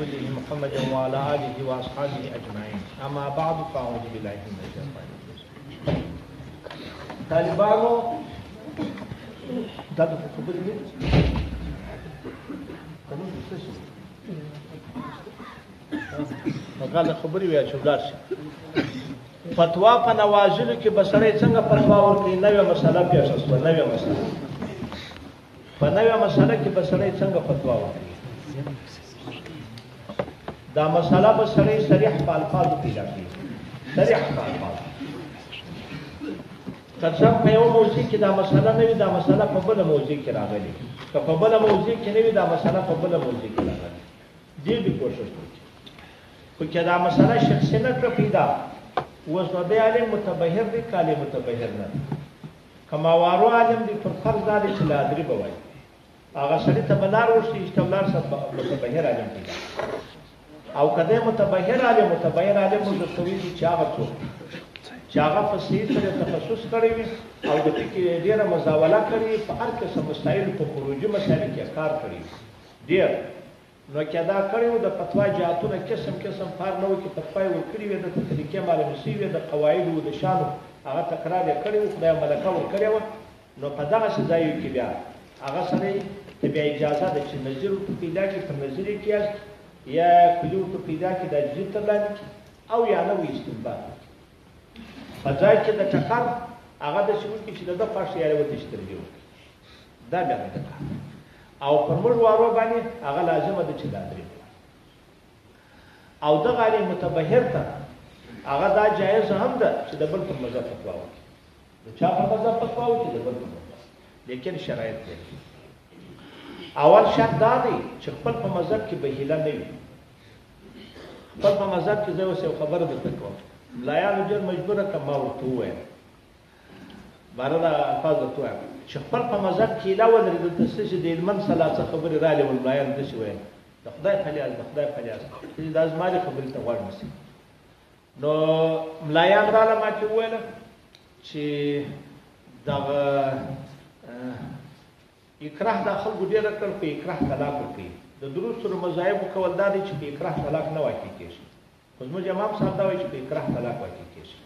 رسوله محمد وعلى آله وأصحابه أجمعين. أما بعد فأعوذ بالله من الشيطان الرجيم. طالبانو دا خبرې دي مګاله خبرې ویا چې ولار شي فتوا په نوازلو کې بسړی څنګه فتوا ورکړي نوې مسله پیښ شوه نوې مسله په نوې مسله کې بسړی څنګه فتوا ورکړي دا مسله بسړی صریح په الفاظو پیدا کړي صریح په الفاظو ترڅنګ په یو موضوع کې دا مسله نه وي دا مسله په بل موضوع کې راغلي که په بل موضوع کې نه وي دا مسله په بل موضوع کې راغلي دې به کوشش وکړي خو چې دا مسله شخصي نه کړه پیدا اوس نو دی عالم متبهر دی کالی متبهر نه کماوارو عالم دی پر فرض دا دی چې لادري به وایي هغه سړي ته به لار وشي اشتولار سره متبهر عالم پیدا او کده متبهر عالم مو درته ویلي چې هغه څوک چې هغه په صحیح سره تخصص کړی وي او د کې ډېره مزاوله کړې په هر قسم مسایل په خروجي مسایل کې کار کړی ډېر نو کې دا کړی د فتوا جهاتونه قسم کار نه و چې فتوا یې ورکړې وي د طریقې معلومې شوي وي د قواعدو د شانو هغه تکرار یې کړی و خدای ملکه ورکړې وه نو په دغسې ځایو کې بیا هغه سره ته بیا اجازه ده چې نظیر ورته پیدا کړي په نظیر یې کیاست یا کلي ورته پیدا کړي دا جدید تر لاندې او یا نه وي استنباط په ځای کې د ټکر هغه داسې وکړي چې د ده خوښ یارې ورته سترګې وکړي دا بیا د ټکر او پر موږ وارو باندې هغه لازمه ده چې دا درې او دغه عالم متبهر ته هغه دا جایز هم ده چې د بل پر مذهب فتوا وکړي د چا پر مذهب فتوا وکړي د بل پر مذهب لیکن شرایط دی اول شرط دا دی چې خپل په مذهب کې بهیله نه وي خپل په مذهب کې زه اوس یو خبره درته کوم ملایانو ډېر مجبوره کړم ما ورته ووایم باره دا الفاظ درته ووایم چې خپل په مذهب کې هیله ولري دلته څه چې د هلمند سلا څه خبرې رالې ول ملایانو داسې ویل د خدای فلیاض د خدای فلیاض چې دا زما دې خبرې ته غوږ نیسي نو ملایان راله ما چې وویله چې دغه اکراه دا خلکو ډېره کړ په اکراه طلاق ورکوي د دروستو مذاهبو کول دا دی چې په اکراه طلاق نه واقع کېږي خو زموږ امام صاحب دا وایي چې په اکراه طلاق واقع کېږي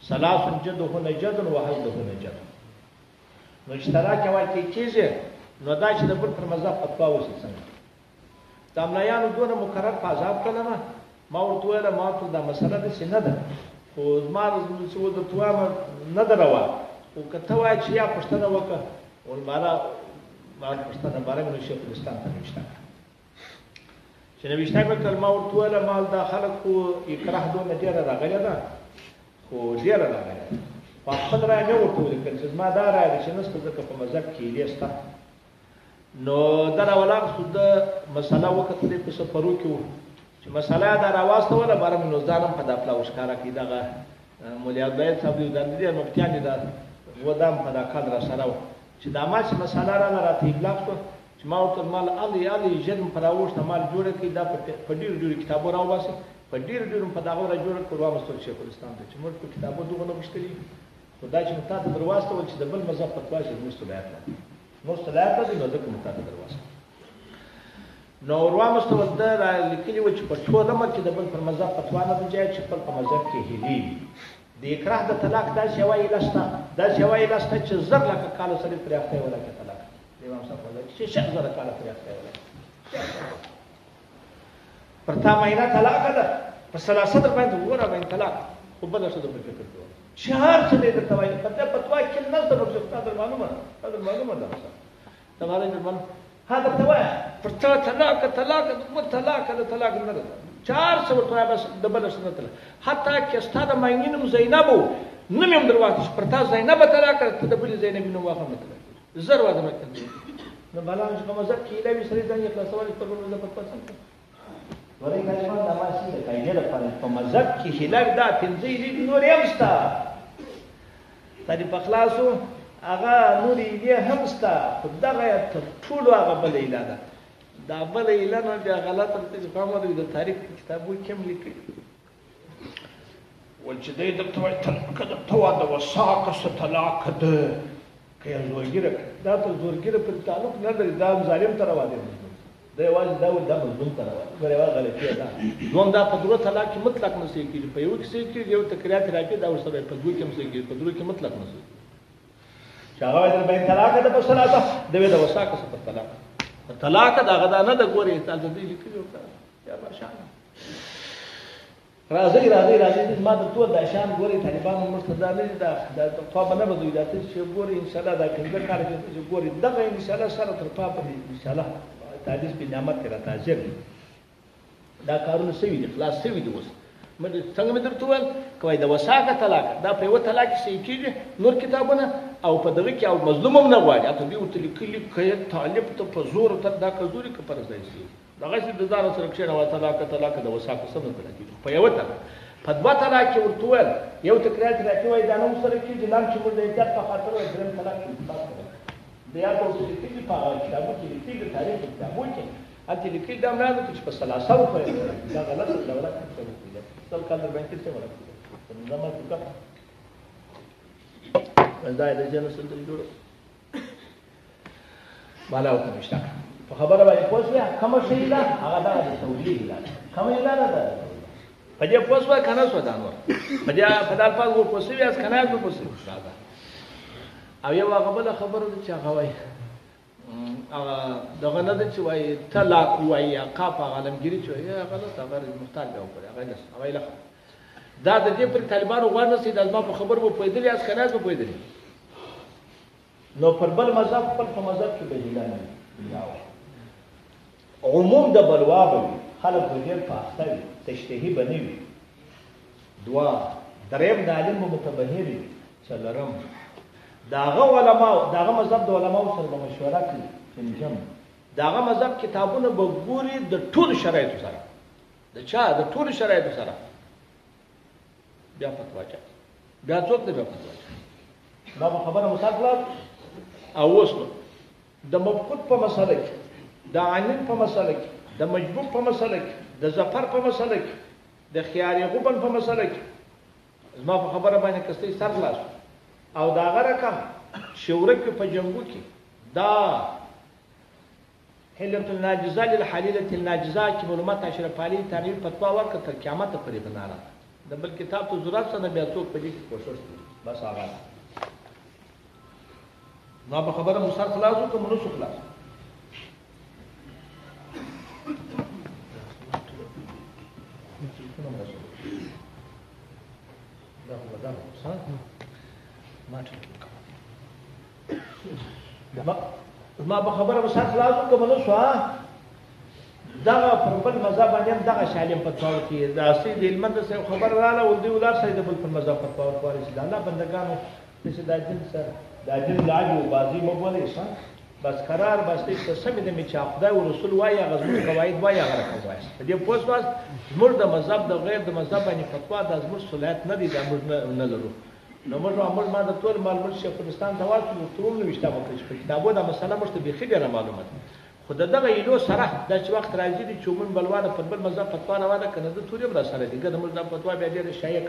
ثلاث جدهن جد وحدهن جد نو چې طلاق یې واقع کېږي نو دا چې د بل پر مذهب فتوا وشي څنګه دا ملایانو دونه مقرر په عذاب کړم ما ورته وویله ما ورته دا مسله داسې نه ده خو زما چې درته وایم نه ده روا خو که ته وایې چې یا پوښتنه وکړه ولمالا ما پوښتنه باره مې نو شیخ الاسلام ته نوشته کړه چې نوشته کړه ما ورته وویله ما دا خلک خو اکراه دونه ډېره راغلې ده خو ډېره راغلې ده خو خپل رایه مې ورته ولیکل چې زما دا رایه ده چې نسته ځکه په مذهب کې هیلې شته نو دا راولاړ شو د مسله وکتلې په سفرو کې وو چې مسله یې دا راواستوله باره مې نو ځان هم په دا پلاو ښکاره کړي دغه مولیا عبدالله صاحب دې دا دې مفتیان دې دا ودام په دا کال را سره وو چې دا ما چې مسله راله راته ابلاغ شوه چې ما ورته مال الې ژر مې په راوښته مال جوړه کړي دا په ډېرو ډېرو کتابو راوباسي په ډېرو ډېرو په دغه را جوړه کړو واستول شیخ الاسلام ته چې موږ په کتابو دغه نه غوښتلي خو دا چې موږ تا ته در واستول چې د بل مذهب فتوا چې زموږ صلاحیت ده زموږ صلاحیت ده نو ځکه موږ تا ته در واستول نو ور واستول ده رالیکلي وو چې په ټول عمر کې د بل پر مذهب فتوا نه ده جایز چې خپل په مذهب کې هیلې د اکراه د طلاق داسې یوه هیله شته داسې یوه هیله شته چې 1000 کاله سړي پرې اخته یې ولکه طلاق امام صاحب وایي چې 1000 کاله پرې اخته یې ولکه پر تا مهینه طلاق ده په 30 در باندې وګوره باندې طلاق خو بله ښځه په فکر کې چې هر څه دی درته وایي په دې فتوا کې نه ده نو تا در معلومه ده تا باندې درمن ها درته وایي پر تا طلاق د طلاق نه ده 400 ورته وایي بس د بله ښځه نه طلاق حتی که ستا د ماینې نوم زینب و نوم یې هم در واخیست پر تا زینبه طلاق کړه ته د بلې زینبي نوم واخله نه طلاق کېږي زر واده مه کوي نو بلا چې په مذهب کې هیله وي سړی ځان یې خلاصولی پر بل مذهب فتوا څنګه ولې کلمه دا ماشي د قاعدې لپاره په مذهب کې هیله دا 5 هیلې نور هم شته تاریخ خلاصو هغه نور هیلې هم شته خو دغه تر ټولو هغه بله هیله ده دا بله هیله نه بیا غلطه چې پام ولرئ د تاریخ کتابو کې هم لیکلي ول چې دی درته وایي طلاق درته واده وساقه څه طلاق ده که یې زورګیره دا ته زورګیره پرې تعلق نه لري دا ظالم ته راواده دا یوازې دا وایي دا مظلوم ته راوایي ګوره یوه غلطي ده دوم دا په درو طلاق کې مطلق نه صحیح کېږي په یو کې صحیح کېږي یو تکریات راکړي دا ورسره په دوه کې هم صحیح کېږي په درو کې مطلق نه صحیح کېږي چې هغه وایي در باندې طلاق ده په ثلاثه د وې د وساقه څخه طلاق طلاق دا غدا نه د ګورې تعال دې لیکلو یا ماشاءالله راځي ما د ټول د شان ګوري طالبانو مرتضی نه دا طب نه بدوي دا چې ګوري ان شاء الله دا څنګه کار کوي چې ګوري دغه ان شاء الله سره تر پاپ ان شاء الله تعالی په نعمت کې راځي دا کارونه سوي دي خلاص سوي دي اوس مې څنګه مې درته وویل کوي د وساقه طلاق دا په یو طلاق شي کېږي نور کتابونه او په دغه کې او مظلوم هم نه غواړي اته دی ورته لیکلي کې طالب ته په زور تر دا کزوري کې پر ځای شي دغه چې د ځان سره کښې نو طلاق د وساقه سم نه کېږي په یو طلاق په دوه طلاق کې ورته وویل یو تکرار راکې وای دا نو سره کېږي نام چې موږ د احتیاط په خاطر وای دریم طلاق بیا تاسو لیکلي په کتابو کې لیکلي تاریخ کتابو کې انت لیکلي دا نه چې په سلاسل خو دا غلط دا ولا څه څل کال باندې څه ولا دا ما څه دا د جنو سره جوړ بالا او مشتاق په خبره باندې پوښتنه کوم شي دا هغه دا د توجیه ده کوم نه ده په دې پوښتنه کنه سو دا نور په دې په دال پاس وو پوښتنه اس کنه وو پوښتنه دا او یو هغه بل خبره چې هغه وای دغه نه ده چې وای طلاق وای یا قاف عالمگیری چې یا غلط هغه محتاج دی او هغه نه هغه له دا د دې پر طالبانو غواړي چې د ازما په خبر وو پویدلی اس کنه وو پویدلی نو پر بل مذهب په مذهب کې بدلانه عموم د بلوا به خلک ډېر پاسته وي تشتهي بنوي دوا دریم د عالم متبهر څلورم داغه علماء داغه مذهب د علماء سره مشوره کوي انجم داغه مذهب کتابونه به ګوري د ټول شرایط سره د چا د ټول شرایط سره بیا فتوا چا بیا څوک دی بیا فتوا دا خبره مصالحه او وسو د مفقود په مسله کې د عین په مسله کې د مجبور په مسله کې د ظفر په مسله کې د خيار غبن په مسله کې زما په خبره باندې کستې سر خلاص او دا غره شورک په جنگو کې دا حلت الناجزه للحلیله الناجزه کې معلومات اشرف علي تعریف فتوا ورکړه تر قیامت پورې بناره د بل کتاب ته ضرورت څه نه بیا څوک په دې کې کوشش کوي بس هغه نو په خبره مصر خلاص او کوم نو خلاص دا هو دا څه ما په خبره مصر خلاص او کوم نو شو دا پر بل مذهب باندې دغه شالم فتوا کوي دا سید علم د خبر رااله ول دی ولر سید بل پر مذهب فتوا ورکوي چې الله بندگانو چې دا جن سره دا جن لاج او بازی مبولې ښه بس قرار بس دې سمې د می چاپدا او رسول وایي غزو قواعد وایي هغه کوي دې پوسټ موږ د مذهب د غیر د مذهب باندې فتوا د زموږ صلاحیت نه دي دا موږ نه لرو نو موږ ما د ټول معلومات شیخ الاسلام تواصل ټول نو وشته مو په کتابو دا مسله مشته به خبره معلومات خود دغه یلو سره د چې وخت راځي چې چومن بلوانه په بل مذهب فتوا نه واده کنه د توري بر سره دي ګنه مذهب فتوا بیا ډېر شایق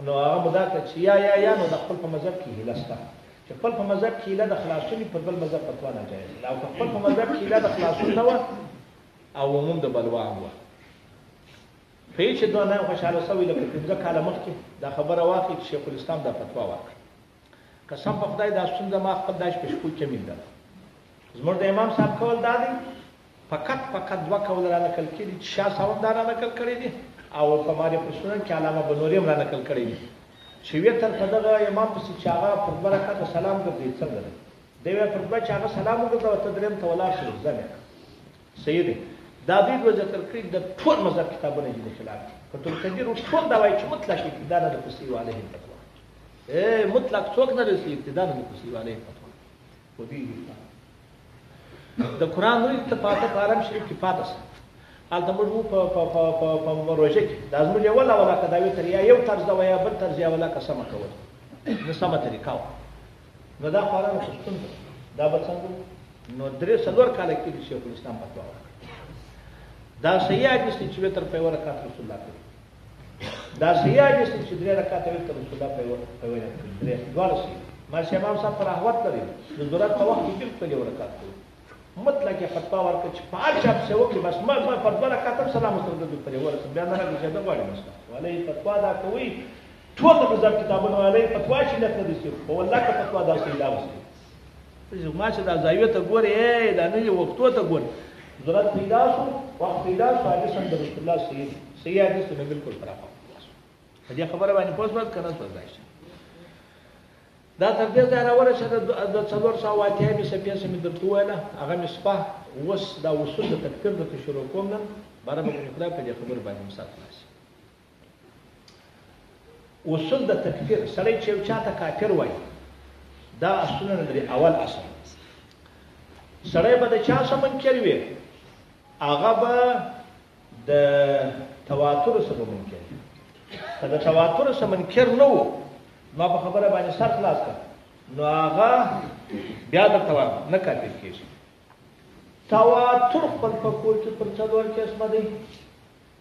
نو هغه مدار چې یا نو د خپل په مذهب کې هلسته چې خپل په مذهب کې له د خلاصون په بل مذهب فتوا نه جایز او خپل په مذهب کې له د خلاصون نه او عموم د بلوا و په هیڅ دوه نه خوشاله سوي لکه څنګه کاله مخکې دا خبره واخی شیخ الاسلام دا فتوا ورکړه قسم په خدای دا څنګه ما خپل داش په شپو کې مینده زموږ د امام صاحب کول دادی فقط دوه کول را نقل کړي چې شاه صاحب دا را نقل کړي دي او په ماري په سنن کې علامه بنوري هم را نقل کړي دي چې وی تر دغه امام په چاغه پر برکت سلام کوي څنګه دی دوی پر بچ هغه سلام وکړو او تدریم ته ولا شو ځنه سید دا دې د ذکر کړي د ټول مذهب کتابونه دي خلاف کته کډیر ټول دا وایي چې مطلق ابتداء نه پسې والے فتوا مطلق څوک نه رسي ابتداء نه پسې والے فتوا ودي د قران نور اتفاقات عرب شریف کې پاتې حال د موږ په روزه کې د ازمو یو ولا کداوی تر یو طرز دا یا بل طرز یا ولا قسم کول نو سمه طریقه نو دا قران پښتون دا به څنګه نو درې څلور کال کې شیخ الاسلام فتوا دا صحیح حدیث چې تر په ورکات رسول الله دا صحیح حدیث چې درې رکعات تر رسول الله په ورکات درې دوه ما شمام صاحب پر احوت لري د ضرورت په وخت کې بالکل ورکات مطلق فتوا ورکړه چې په هر چا پسې وکړي بس ما پر دوه رکعته هم سلام ورته پرې ورسم بیا نه راځي چې دا غواړي مسله ولې فتوا دا کوي ټول د مذهب کتابونه ولې فتوا چې نه کړی شي او والله که فتوا دا صحیح دا وسي ما چې دا زاویه ته ګورې دا نه وختو ته ګورې ضرورت پیدا شو وخت پیدا شو حدیث هم د رسول الله صحیح حدیث مې بالکل پراخه دې خبره باندې پوس باندې کنه څه ځای دا تر دې ځای راورسېده د 400 واقعې مې سپیه سمې درته وویله هغه مې سپه اوس دا اصول د تکفیر درته شروع کوم نن باره به مې خدای په دې خبر باندې مثال خلاص اصول د تکفیر سړی چې یو چا ته کافر وایي دا اصولونه لري اول اصل سړی به د چا څه منکر وي هغه به د تواتر سره منکر وي که د تواتر سره منکر نه و نو په خبره باندې سر خلاص کړ نو هغه بیا د تواتر نه کافر کېږي تواتر خپل په کور کې پر څلور قسمه دی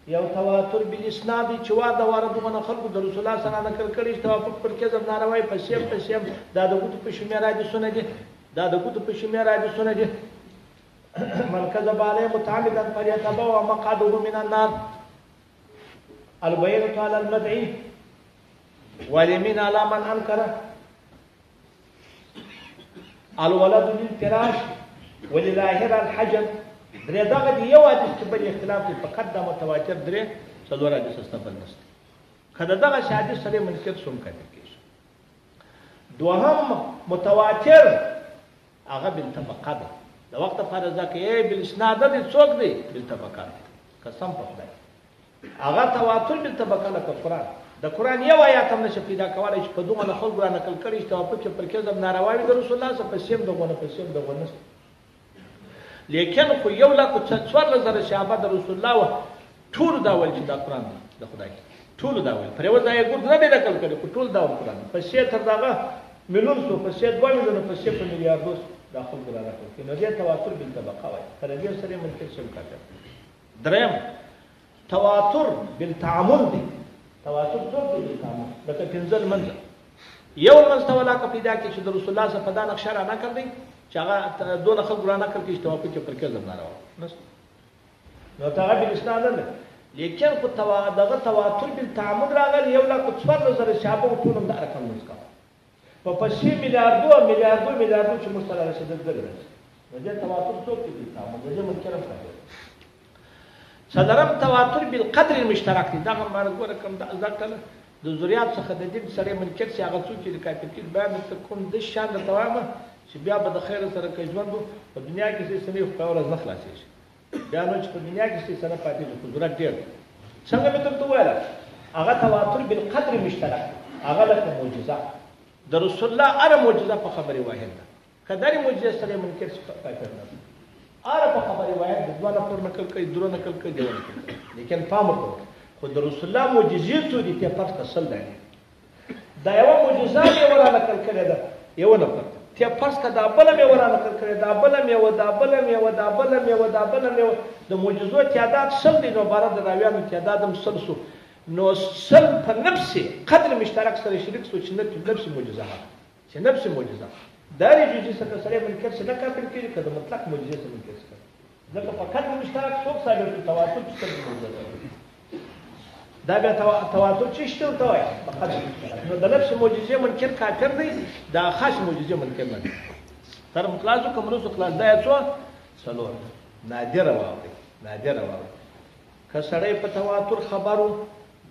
یو تواتر بالاسناد چې واده واردونه خلکو د رسول الله سره نقل کړي توافق پر کذب ناروای په سیم دا د ګوتو په شمیر حدیثونه دي دا د ګوتو په شمیر حدیثونه دي من کذب علیه متعمدا فلیتبوأ مقعده من النار البينة على المدعي واليمين على من انكر الولد للفراش وللاهر الحجر درې دغه دی یو حدیث کې بل اختلاف دی فقط د متواتر درې څلور حدیث استفل نشته کله دغه حدیث سره منکر شوم کوي کېږي دوهم متواتر هغه بالطبقه ده د وخت فرض ده کې بالاسناد دي څوک دی بالطبقه قسم په خدای هغه تواتر بالطبقه لکه قرآن د قرآن یو آیات هم نشه پیدا کولای چې په دوه خلکو را نقل کړي چې توافق پر کذب ناروا وي د رسول الله صلی الله علیه وسلم دغه په سیم دغه نشته لیکن خو یو لا کو څوار زره صحابه د رسول الله ټول دا ول چې دا قرآن دی د خدای ټول دا ول پر یو ځای ګور نه دی نقل کړي ټول دا قرآن په شی تر داغه مليون سو په شی 2 مليون په شی په میلیارډ داخل ګرا راکړي نو دې تواتر بالطبقه وای تر دې سره منکر شم کاته دریم تواتر بالتعامل دی تواتر څوک دی بالتعامل لکه پنځل منځ یو منځ تولا کا پیدا کې چې د رسول الله صلی الله علیه وسلم نقشه را نه کړی چې هغه دوه خلک را نه کړی چې توافق پر کذب ناروا نو هغه بالاسناد نه لیکن خو دغه تواتر بالتعامل راغلی یو لا کو څوار زره صحابه ټول هم دا رقم نسکا په 5 میلیارډو چې مستل رسیدل درته نو دې تواتر څوک دی بالتعامل دې منکر راځي څلورم تواتر بالقدر المشترک دی دا مرګ ورکم د ځکه د ذریات څخه د دې سره منکر چې هغه څوک چې د کافر بیان کوم د شان د توامه چې بیا به د خیر سره کې ژوند په دنیا کې څه سمې خو ورځ نه خلاصې شي بیا نو چې په دنیا کې څه سره پاتې شي ضرورت ډېر څنګه به تاسو وایي هغه تواتر بالقدر مشترک هغه لکه معجزه د رسول الله اره معجزه په خبره واحد ده کداري معجزه سره منکر کافر نه اره په خبره واحد د دوه نفر نقل کوي درو نقل کوي دی لیکن پام وکړه خو د رسول الله معجزې څو دي ته پټ تسل ده دا یو معجزه یې ولا نقل کړی ده یو نفر ته پس کدا بل مې ولا نقل کړی دا بل مې د معجزو تعداد سل دي نو بار د راویانو تعداد هم سل سو نو سل په نفسي قدر مشترک سره شریک سو چې نفسي معجزه چې نفسي معجزه داري جزء سره سره منکر څه نه کافر کیږي کله مطلق معجزه سره منکر څه ځکه په قدر مشترک څوک ثابت تواتر څه دا به تواتر چې شته وای په قدر نو د نفس معجزه منکر کافر دی دا خاص معجزه منکر نه تر مخلاصو کومرو خلاص دا څو څلور نادر واوي که سړی په تواتر خبرو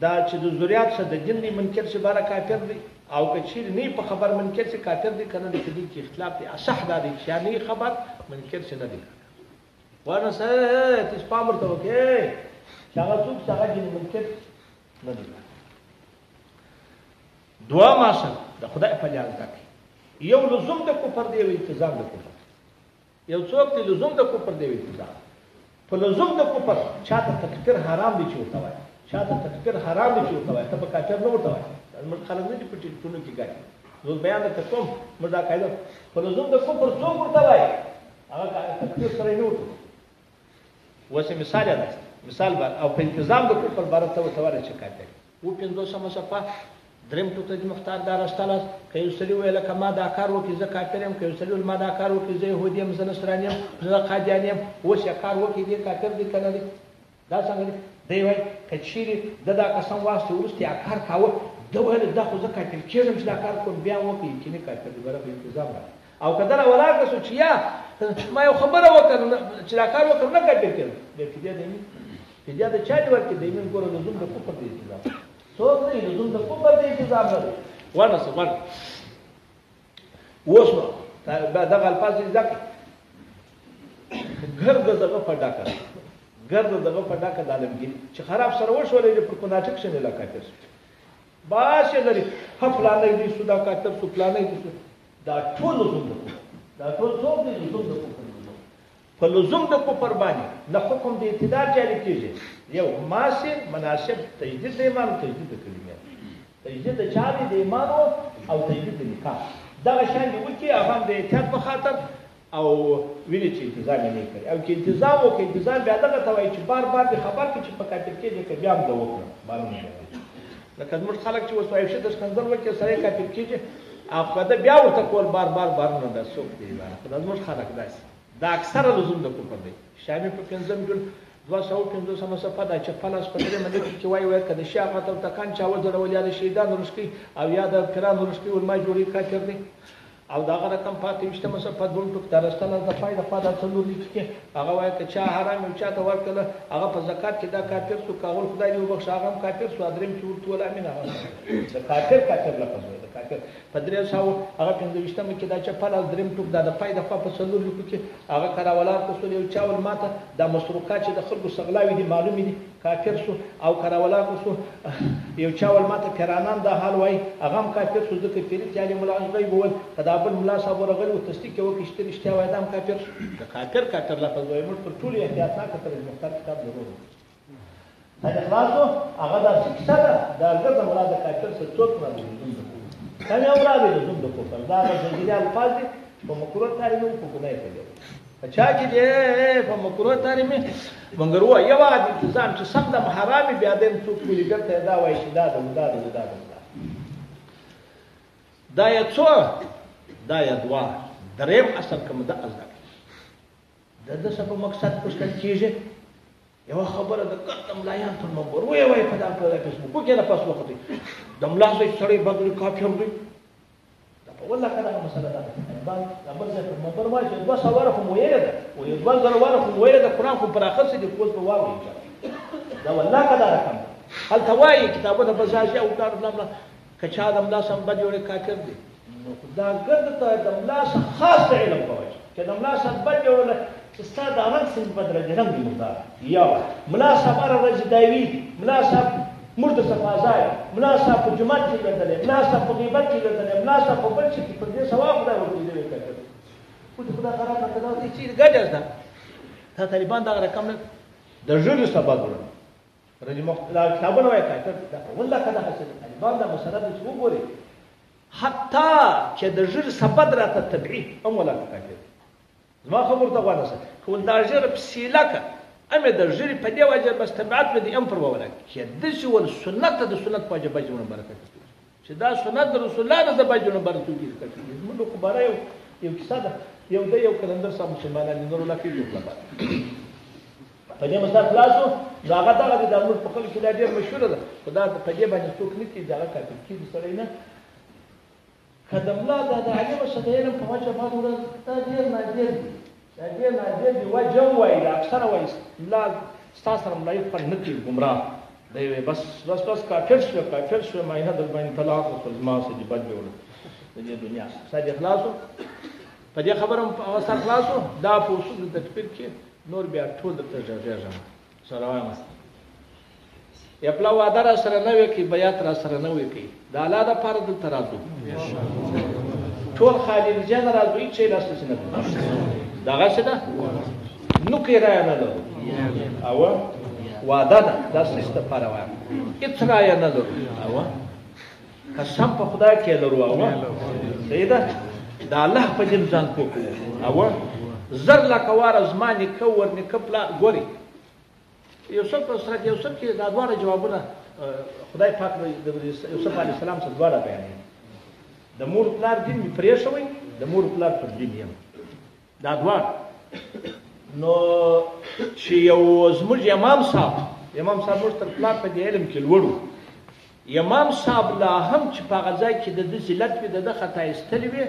دا چې د ذریات څخه د جن منکر څخه بار کافر دی او که چیر نه په خبر منکر څخه کافر دی کنه د دې کې اختلاف دی اصح دا دی چې نه خبر منکر څخه نه دی ورنه سره تاسو پام ورته وکړئ چې هغه څوک چې هغه جن منکر نه دی دعا ماسه د خدای په لار تک یو لزوم د کفر دی او التزام د کفر یو څوک دی لزوم د کفر دی او التزام په لزوم د کفر چاته تکفیر حرام دی چې وته وای چاته تکفیر حرام دی چې وته وای ته په کافر نه وته وای موږ خلک نه پټی ټونو کې ګټي زه بیان ته کوم مدا قاعده په لزوم د کفر څوک ورته وای هغه تکفیر سره نه وته واسه مثال ده مثال بار او په التزام د کفر بار ته وته وای چې کافر و 500 صفه دریم ټوک ته مختار دا راستله که یو سړي ویله که ما دا کار وکړي زه کافر یم که یو سړي ویل ما دا کار وکړي زه یهودي یم زه نصراني یم زه قادیاني یم اوس یې کار وکړي دی کافر دی که نه دی دا څنګه دی دی وایي که چیرې ده دا قسم واخیستې وروسته یا کار کاوه ده ویل دا خو زه کافر کېږم چې دا کار کوم بیا وکړي یقیني کافر دی برابر انتظام راغی او که دله ولاړ شو چې یا ما یو خبره وکړه چې دا کار وکړم نه کافر کېږم بیا فدیه دی فدیه د چا دې ورکړي دی مين ګوره لزوم د کفر دی انتظام څوک نه لزوم د کفر دی انتظام نه دی ورنه څه ورنه اوس نو دغه الفاظ دې زده کړي ګرد دغه په ډاکه ګرد دغه په ډاکه د عالمګیري چې خراب سره وشولې پر کناټک شنه لا کافر باش لري فلانه دې سودا کافر سو فلانه دې دا ټول لزوم ده دا ټول څوک دې لزوم ده په لزوم د کفر باندې نه حکم د اعتدال جاري کیږي یو ماسر مناسب تجدید د ایمان او تجدید د کلمې تجدید د چا د ایمان او تجدید د نکاح دا شان دی وکي هغه د احتیاط په خاطر او ویل چې انتظام نه کوي او چې انتظام او کې انتظام بیا دغه توای چې بار بار د خبر کې چې په کاتب کې د بیا هم د وکړه معلومه لکه موږ خلک چې وسوي شي د سکندر وکي سره کاتب کېږي هغه دا بیا ورته کول بار بار نه د څوک دی دا موږ خلک داسې دا اکثره لزوم د کفر دی شامل په 5 جون 250 صفحه دا چې فلس په دې باندې کې وایي کده شیخ ته تکان چا وځره ولیا د شهیدان ورشکي او یا د کرام ورشکي ولما جوړی کافر دی او دا غره کم پاتې مشته صفحه دون ټوک درستانه د فائدہ فاده څلور لیکي هغه وایي چې چا حرام او چا ته ورکړه هغه په زکات کې دا کافر سو کاغل خدای دې وبخښه هغه کافر سو ادریم چې ورته ولا امین هغه د کافر لفظ وایي د کافر په درې ساو هغه 15 کې دا چې فل دریم ټوک دا د فائدہ په څلور لیکي کې هغه کراولار کو یو چاول ماته د مسروقات چې د خلکو سغلاوي دي معلومي دي کافر سو او کراولار کو یو چاول ماته کرانان دا حال وایي هغه کافر سو ځکه پیری چې مولا غیب ول خدابل مولا صاحب ورغلی او تصدیق یو کې شته رښتیا وایي دا کافر د کافر لفظ وایي موږ پر ټول احتیاط نه کوي مختار کتاب ضروري دا خلاصو هغه د څه دا د مولا د کافر څخه څوک راځي کله اورادي لزوم د کفر دا د جریان الفاظ په مکروه تعریف په ګناه کوي چا چې په مکروه تعریف منګرو یو د انتظام چې سم د حرام بیا د څوک ویل ګرته دا وایي چې دا یا څو دا یا دوا دریم اصل کوم د ازدا د څه په مقصد پوښتنه کیږي یو خبره د کتم لایان تر منبر وای په دا په فیسبوک کې نه پاس وخت د ملاحظه سړی بدل کافر دی دا په والله کله مسله ده بل ځای په منبر وای چې 200 واره خو ویل ده او 200 واره خو ویل ده قران خو پر اخر څه دی کوز په واوي دا والله کله رقم هل توای کتابونه بزاجي او کار نه کچا د ملا سم بجوړ کافر دی دا ګرد ته د ملا خاص علم کوي چې د ملا سم بجوړ استاد احمد سنگ بدر جنم دی مختار یا ملا صاحب راځي دایوي ملا صاحب مرد صفازای ملا صاحب په جمعه کې ګرځل ملا صاحب په غیبت کې ګرځل ملا صاحب په بل شي په دې ثواب خدای ورته دی کوي خو خدای خراب کړه دا چې ګډه ده تا طالبان دا رقم د ژوند سبب ورته رجی مختار کتابونه وایي کاته والله کله حسن طالبان دا مسله د څو ګوري حتی چې د ژوند سبب راته تبعید هم ولا کوي زما خبر ته غواړم کول دا ژر پسیلکه امه د ژر په دی وجه بس تبعات به دي ام پر ولا کې د شو سنت د سنت په وجه بجونه برکت چې دا سنت د رسول الله د بجونه برکت کیږي موږ خو بارا یو کیسه ده یو د یو کلندر صاحب مسلمانان نور لا کې یو خپل په دې مسله خلاصو هغه دغه د امر په خلکو کې ډېر مشهور ده خدا په دې باندې څوک نه کی دغه کاتب کی سره نه قدم لا د علم شدین په وجه باندې دا ډېر نادر دي دا ډېر نادر دي وجه وایي اکثر وایي لا ستاسو سره ملایق په نتی گمراه دی بس کافر شو ما نه د باندې طلاق او ما سره دی بد جوړ د دې دنیا ساده خلاصو په دې خبرم او سره خلاصو دا په اصول د تکفیر کې نور بیا ټول د تجربه سره وایم یا پلا وعده را سره نه وي کی بیات را سره نه وي کی دا الله د پاره د ترازو ټول خالد جن راځي چې لاس نه دا غشه ده نو کې را نه لرو او وعده ده د سیسته پاره وایم اطرا یا نه لرو او قسم په خدای کې لرو او سیدا دا الله په دې ځان کو او زر لا کوار زماني کور نکپلا ګوري یو څه په سره یو څه کې دا دواړه جوابونه خدای پاک د یوسف علیه السلام څخه دواړه بیانوي د مور پلار دین مې پرېښوی د مور پلار پر دین یم دا دواړه نو چې یو زموږ امام صاحب موږ تر پلار په دې علم کې لوړ و امام صاحب لا هم چې په هغه ځای کې د ده ذلت وي د ده خطا ایستلې وي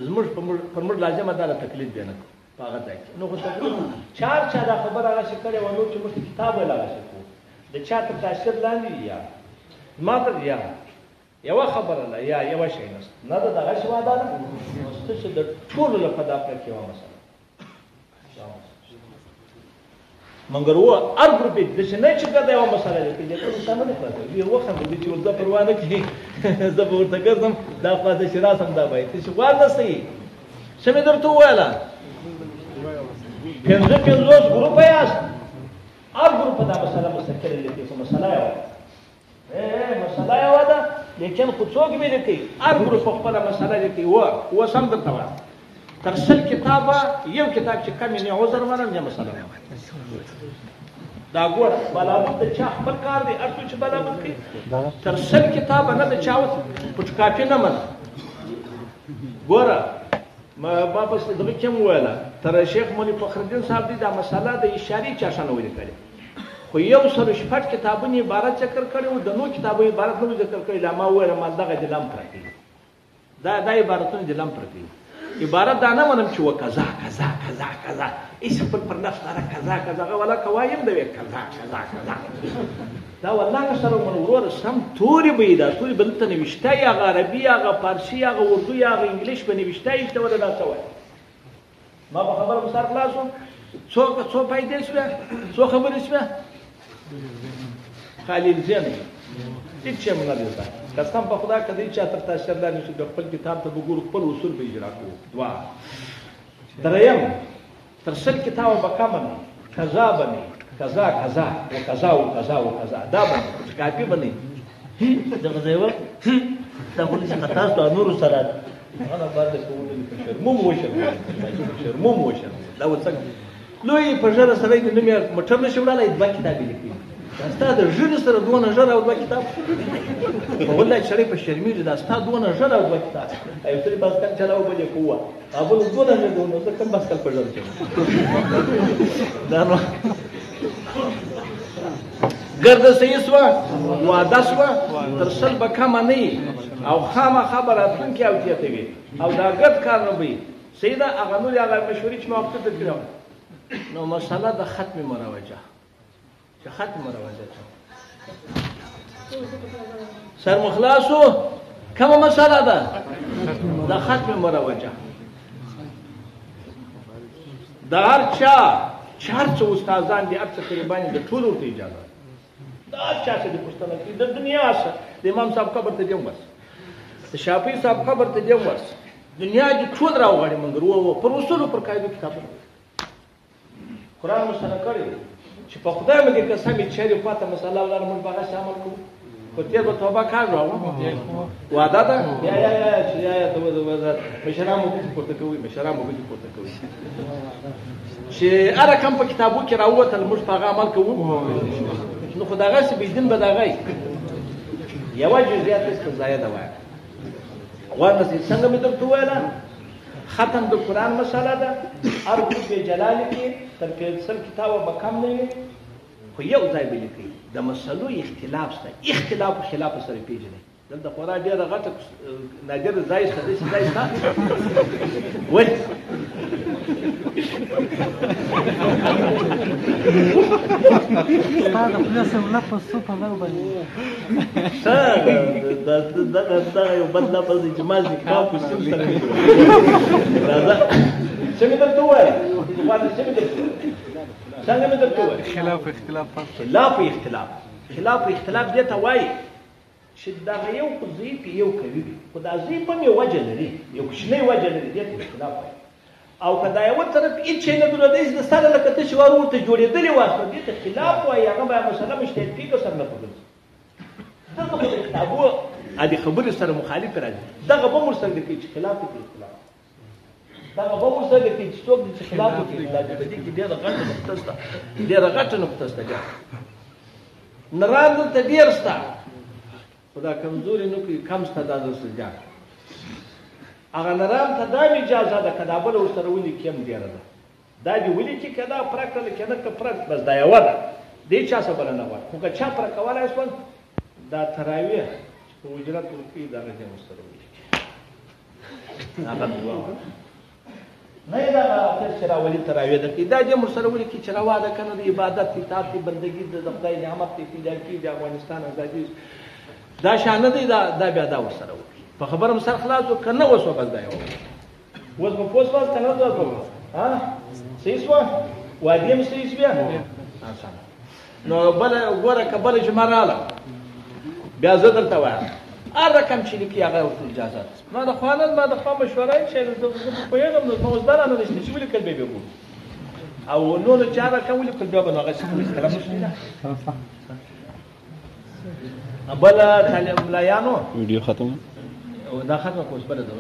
زموږ پر موږ لازمه ده تقلید دی نه په هغه ځای کې نو خو تقریبا چا دا خبره هغسې کړې وه نو چې موږ کتاب ویل هغسې کوو د چا تر تاثیر لاندې یا ما ته یا یوه خبره ده یا یوه شی نشته نه ده دغسې واده ده څه چې د ټولو لپاره دا پرې کې یوه مسله مګر و هر ګروپ داسې نه چې دا یوه مسله ده چې ټول انسان نه پاتې وي وخندل چې زه پروا نه کوي زه به ورته ګرځم دا پاتې چې راسم دا باید چې غوږ نه صحیح څه مې درته وویله 50 ګروپه یاست هر ګروپ دا مسله مستقله لیکي خو مسله یوه مسله یوه ده لیکن خو څوک مې نه کوي هر ګروپ خپله مسله لیکي و سم درته وایم تر 100 کتابه یو کتاب چې کم یې نه عذر منم یا مسله دا ګوره بلابود د چا خپل کار دی هر څوک چې بلابود کوي تر 100 کتابه نه د چا فوټوکاپي نه منم ګوره ما بس دغه کوم ویله تر شیخ مولوي فخرالدین صاحب دی دا مسله د اشارې چا شانه ولیکلې خو یو سره شپږ کتابونه عبارت ذکر کړی و د نو کتابونو عبارت نه ذکر کړی لا ما ویله ما دغه د لام پرتی دا عبارتونه د لام پرتی عبارت دا نه منم چې و کذا کذا کذا کذا ایس پر نفس داره کذا کذا ولا کوایم دی کذا کذا کذا دا والله سره منورور سم توري به دا توري بلته نوشته یا عربي یا فارسی یا اردو یا انګلیش به نوشته ایشته ولا دا څه ما په خبره مسار خلاصو څو پیدا شو څو خبرې شو خلیل زین هیڅ هم نه دی قسم په خدا کدی چې تر تاسو سره نشي د خپل کتاب ته وګورو خپل اصول به اجرا کوو دوا دریم تر څل کتاب به کامل قضا بني کذا کذا و کذا و کذا و کذا دا باندې کاپی باندې دغه ځایو دا ولې څنګه تاسو نور سره انا باندې کوم شرموم وشر دا وڅنګه لوی په ژړه سره دې نمې مټر نشي وړلای دوه کتابې لیکي دا د ژړه سره دوه ژړه او دوه کتاب والله شریف شرمېږي دا ستا دوه ژړه او دوه کتاب ایو تل باسکل چلاو بلې کوه ابل دوه ژړه نو زه کوم باسکل په ژړه دا نو ګرد صحیح سوه واده سوه تر سل به کمه نه او خامخا به راتلونکي او زیاته وي او دا ګډ کار نه وي صحیح ده هغه نورې هغه مشورې چې ما ورته درکړې نو مسله د ختم مروجه چې ختم مروجه سر مخلاصو کومه مسله ده د ختم مروجه د هر چا چې هر څه استادان دي هر څه قریبان د ټولو ورته اجازه دا چا چې د پښتنه کې د دنیا سره د امام صاحب قبر ته دیم بس د شافعي صاحب قبر ته دیم بس دنیا کې ټول راوغړي مونږ ورو پر اصول پر قاعده کتابونه قرآن مسله کړی چې په خدای مې قسم چې چېرې پاته مسله ولر مونږ به هغه عمل کوو خو تېر به توبه کار راوړو واده ده یا چې یا ته مشران مو پورته کوي چې هر کم په کتابو کې راووتل موږ په هغه عمل کوو نو خو دغسې به دین به دغی یوه جزیات هېڅ زایده وایه غواړم څنګه مې درته وویله ختم د قرآن مسله ده هر ګروپ یې جلا لیکي تر 50 کتابه به کم نه وي خو یو ځای به لیکي د مسلو اختلاف شته اختلاف او خلاف سره پیژني دلته خورا ډېره غټه نادر ځای شته داسې ځای شته ولې ستا د خولې سره لفظ څو په لو باندې دغه یو بد لفظ دی چې ما دې کاف په سیم سره راځه څه مې درته وویل څنګه مې درته وویل خلاف اختلاف دې ته وایي چې دغه یو خو ضعیف یو قوي وي خو دا ضعیف هم یو وجه لري یو کوچنی وجه لري دې ته اختلاف وایي او که دا یوه طرف هېڅ شی نه درلودی د سره لکه ته چې وار ورته جوړېدلې واسه دې ته خلاف وایي هغه به مسله مجتهد کېږي که سره نه پوهېږي دلته خو د کتابو دې خبرې سره مخالف راځي دغه به هم ورسره لیکي چې خلاف وکړي اختلاف دغه به هم ورسره لیکي چې څوک دي چې خلاف وکړي اختلاف په دې کې ډېره غټه نقطه شته نران دلته ډېر شته خو دا کمزوري نه کوي کم شته دا درسره جان هغه نران ته دا اجازه ده که دا بله ورسره ولیکي هم ډېره ده دا دې ولیکي که دا پره کړله که نه که پره بس دا یوه ده دې چا څه بله نه غواړي خو که چا پره کولی شول دا تراویح چې په اجرت ورکوي دغه دې ورسره ولیکي هغه دعا نه یې دغه اخر چې راولي تراویح ده کوي دا دې ورسره ولیکي چې روا ده که نه د عبادت اطاعت دی بندګي د خدای نعمت دی فداکي د افغانستان ازادي دا شان نه دی دا بیا دا ورسره وکړي په خبره هم سر خلاص که نه اوس بس دا یو اوس به پوه شوه که نه ها صحیح شوه وادي هم صحیح شوې اسانه نو بله ګوره که بله جمعه راغله بیا زه درته وایم هر رقم چې لیکي هغه ورته اجازه ده ما د خوا نه ما د خوا مشوره یې چې زه پوهېږم نو زما اوس دا رانه نشته چې ولیکل به یې ګورو او نور چې هر رقم ولیکل بیا به نو هغه څه کلام نشته بله ملایانو ویډیو ختم دا ختمه که اوس بله ده